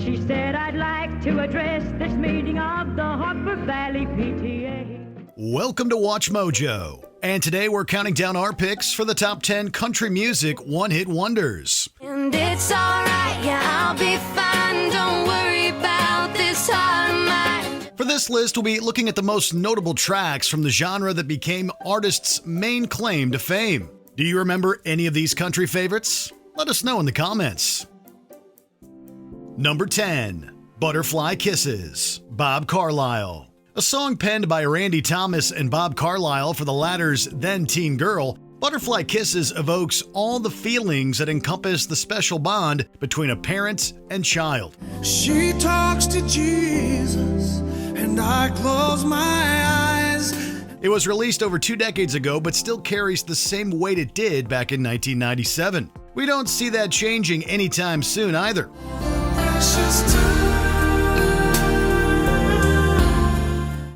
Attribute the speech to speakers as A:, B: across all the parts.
A: She said, I'd like to address this meeting of the Harper Valley P.T.A.
B: Welcome to Watch Mojo. And today we're counting down our picks for the top 10 country music one-hit wonders.
C: And it's alright, yeah, I'll be fine. Don't worry about this heart of mine.
B: For this list, we'll be looking at the most notable tracks from the genre that became artists' main claim to fame. Do you remember any of these country favorites? Let us know in the comments. Number 10, Butterfly Kisses, Bob Carlyle. A song penned by Randy Thomas and Bob Carlyle for the latter's then-teen girl, Butterfly Kisses evokes all the feelings that encompass the special bond between a parent and child.
D: She talks to Jesus, and I close my eyes.
B: It was released over 2 decades ago, but still carries the same weight it did back in 1997. We don't see that changing anytime soon either.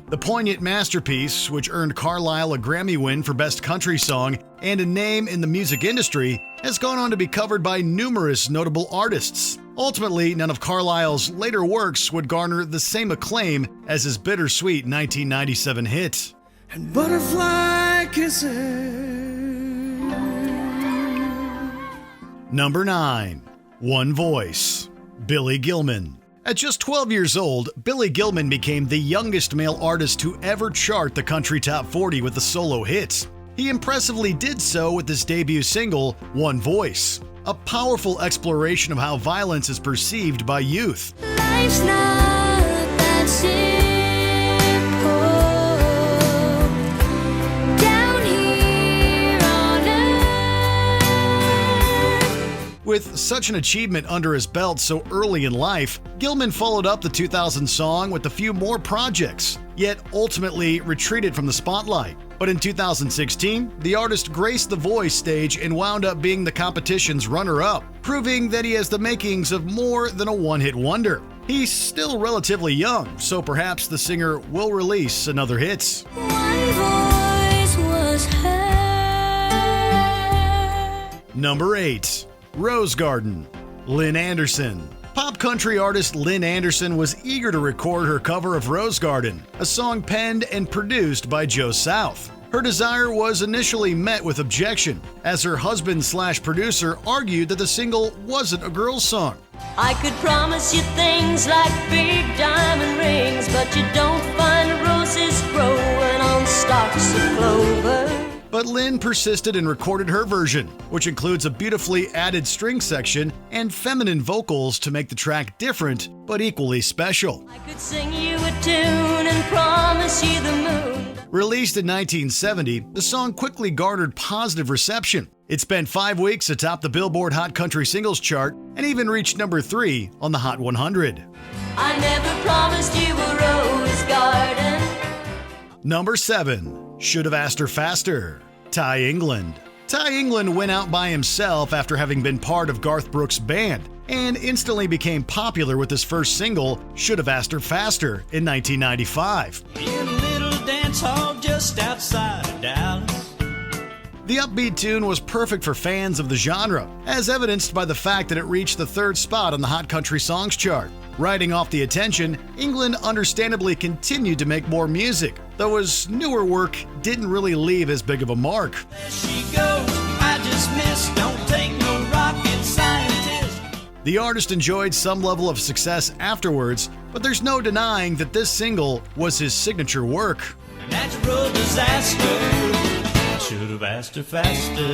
B: The poignant masterpiece, which earned Carlyle a Grammy win for Best Country Song and a name in the music industry, has gone on to be covered by numerous notable artists. Ultimately, none of Carlyle's later works would garner the same acclaim as his bittersweet 1997 hit.
D: And butterfly kisses.
B: Number 9, One Voice, Billy Gilman. At just 12 years old, Billy Gilman became the youngest male artist to ever chart the country top 40 with a solo hit. He impressively did so with his debut single, One Voice, a powerful exploration of how violence is perceived by youth.
C: Life's not that simple. Down here on earth.
B: With such an achievement under his belt so early in life, Gilman followed up the 2000 song with a few more projects, yet ultimately retreated from the spotlight. But in 2016, the artist graced the Voice stage and wound up being the competition's runner-up, proving that he has the makings of more than a one-hit wonder. He's still relatively young, so perhaps the singer will release another hit.
C: One voice was heard.
B: Number 8, Rose Garden, Lynn Anderson. Pop country artist Lynn Anderson was eager to record her cover of Rose Garden, a song penned and produced by Joe South. Her desire was initially met with objection, as her husband/producer argued that the single wasn't a girl's song.
E: I could promise you things like big diamond rings, but you don't find roses growing on stalks of clover.
B: But Lynn persisted and recorded her version, which includes a beautifully added string section and feminine vocals to make the track different but equally special.
E: I could sing you a tune and promise you the moon.
B: Released in 1970, the song quickly garnered positive reception. It spent 5 weeks atop the Billboard Hot Country Singles chart and even reached number 3 on the Hot 100.
E: I never promised you a rose garden.
B: Number 7, Should Have Asked Her Faster, Ty England. Ty England went out by himself after having been part of Garth Brooks' band and instantly became popular with his first single, Should Have Asked Her Faster, in 1995.
D: In a little dance hall just outside of Dallas.
B: The upbeat tune was perfect for fans of the genre, as evidenced by the fact that it reached the 3rd spot on the Hot Country Songs chart. Riding off the attention, England understandably continued to make more music, though his newer work didn't really leave as big of a mark.
D: There she goes, I just missed, don't take no rocket scientist.
B: The artist enjoyed some level of success afterwards, but there's no denying that this single was his signature work.
D: Natural disaster, should have asked her faster.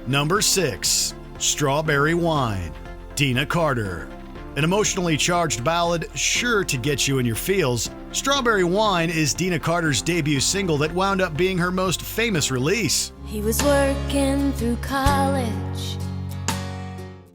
B: Number 6, Strawberry Wine, Dina Carter. An emotionally charged ballad sure to get you in your feels, Strawberry Wine is Dina Carter's debut single that wound up being her most famous release.
C: He was working through college.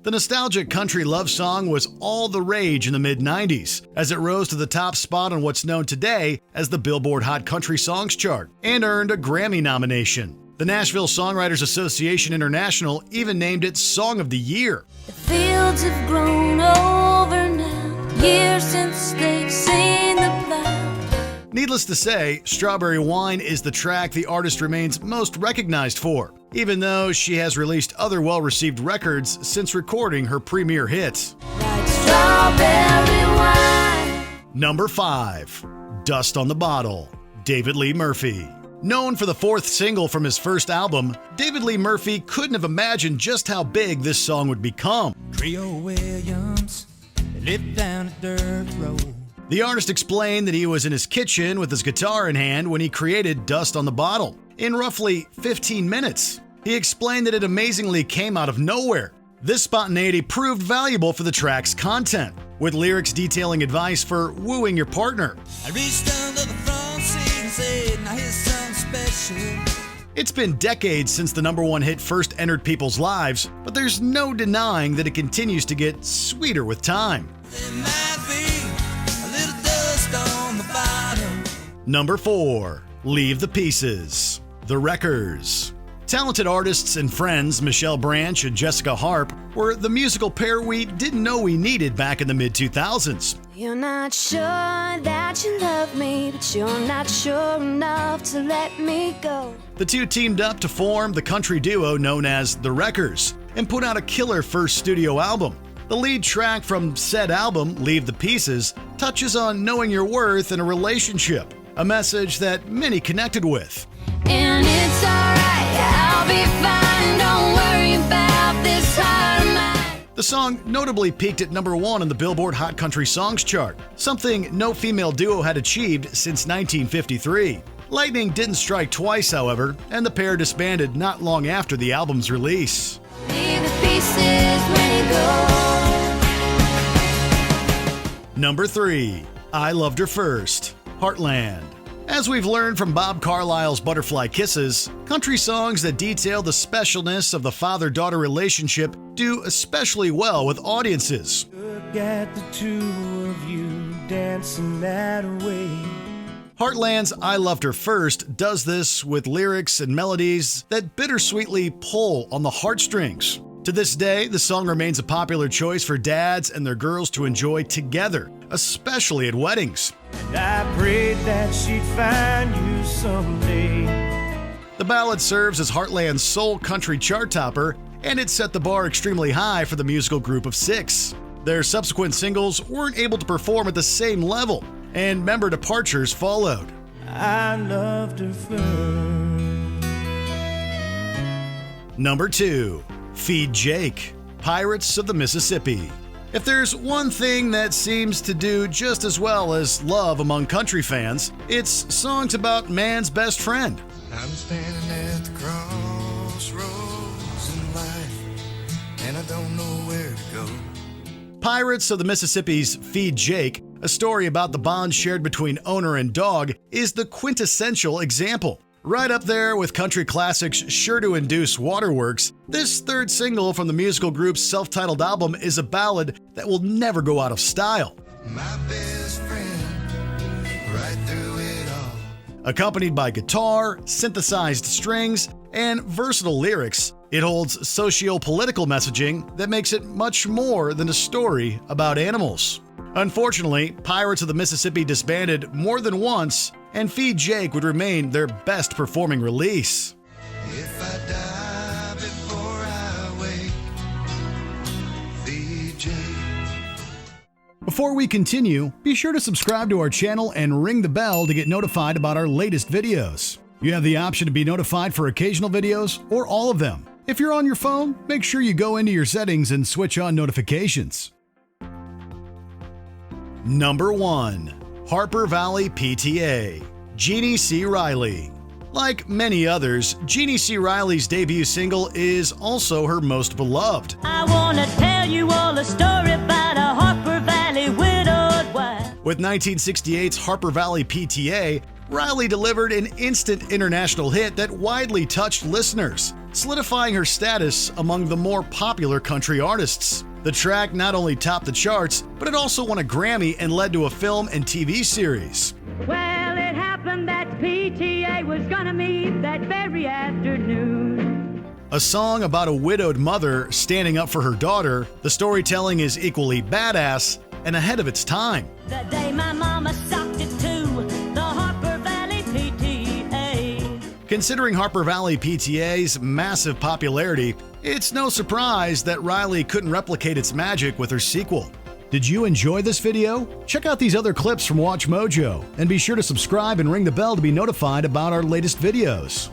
B: The nostalgic country love song was all the rage in the mid-90s, as it rose to the top spot on what's known today as the Billboard Hot Country Songs chart, and earned a Grammy nomination. The Nashville Songwriters Association International even named it Song of the Year.
C: The fields have grown over now, years since they've seen the plow.
B: Needless to say, Strawberry Wine is the track the artist remains most recognized for, even though she has released other well-received records since recording her premier hit.
C: Like strawberry wine.
B: Number 5. Dust on the Bottle, David Lee Murphy. Known for the 4th single from his first album, David Lee Murphy couldn't have imagined just how big this song would become.
D: Trio Williams, they lived down a dirt road.
B: The artist explained that he was in his kitchen with his guitar in hand when he created Dust on the Bottle in roughly 15 minutes. He explained that it amazingly came out of nowhere. This spontaneity proved valuable for the track's content, with lyrics detailing advice for wooing your partner.
D: I reached under the front seat and said, now here's something special.
B: It's been decades since the number 1 hit first entered people's lives, but there's no denying that it continues to get sweeter with time.
D: There might be a little dust on the bottom.
B: Number 4. Leave the Pieces, The Wreckers. Talented artists and friends Michelle Branch and Jessica Harp were the musical pair we didn't know we needed back in the mid-2000s.
C: You're not sure that you love me, but you're not sure enough to let me go.
B: The two teamed up to form the country duo known as The Wreckers and put out a killer first studio album. The lead track from said album, Leave the Pieces, touches on knowing your worth in a relationship, a message that many connected with.
C: And it's alright, I'll be fine, don't worry about this heart of mine.
B: The song notably peaked at number 1 on the Billboard Hot Country Songs chart, something no female duo had achieved since 1953. Lightning didn't strike twice, however, and the pair disbanded not long after the album's release.
C: Leave the pieces when you go.
B: Number 3. I Loved Her First, Heartland. As we've learned from Bob Carlyle's Butterfly Kisses, country songs that detail the specialness of the father-daughter relationship do especially well with audiences.
D: Look at the two of you dancing that way.
B: Heartland's I Loved Her First does this with lyrics and melodies that bittersweetly pull on the heartstrings. To this day, the song remains a popular choice for dads and their girls to enjoy together, especially at weddings.
D: And I prayed that she'd find you someday.
B: The ballad serves as Heartland's sole country chart topper, and it set the bar extremely high for the musical group of 6. Their subsequent singles weren't able to perform at the same level, and member departures followed.
D: I loved her first.
B: Number 2. Feed Jake, Pirates of the Mississippi. If there's one thing that seems to do just as well as love among country fans, it's songs about man's best friend.
D: I'm standing at the crossroads in life, and I don't know where to go.
B: Pirates of the Mississippi's Feed Jake, a story about the bond shared between owner and dog, is the quintessential example. Right up there with country classics sure to induce waterworks, this 3rd single from the musical group's self-titled album is a ballad that will never go out of style.
D: My best friend, right through it all.
B: Accompanied by guitar, synthesized strings, and versatile lyrics, it holds socio-political messaging that makes it much more than a story about animals. Unfortunately, Pirates of the Mississippi disbanded more than once, and Feed Jake would remain their best performing release.
D: If I die before I wake, feed Jake.
B: Before we continue, be sure to subscribe to our channel and ring the bell to get notified about our latest videos. You have the option to be notified for occasional videos or all of them. If you're on your phone, make sure you go into your settings and switch on notifications. Number 1. Harper Valley P.T.A. Jeannie C. Riley. Like many others, Jeannie C. Riley's debut single is also her most beloved.
E: I wanna tell you all a story about a Harper Valley widowed wife.
B: With 1968's Harper Valley P.T.A., Riley delivered an instant international hit that widely touched listeners, solidifying her status among the more popular country artists. The track not only topped the charts, but it also won a Grammy and led to a film and TV series.
A: Well, it happened that P.T.A. was gonna meet that very afternoon.
B: A song about a widowed mother standing up for her daughter, the storytelling is equally badass and ahead of its time.
E: The day my mama socked it to the Harper Valley P.T.A.
B: Considering Harper Valley P.T.A.'s massive popularity, it's no surprise that Riley couldn't replicate its magic with her sequel. Did you enjoy this video? Check out these other clips from Watch Mojo, and be sure to subscribe and ring the bell to be notified about our latest videos.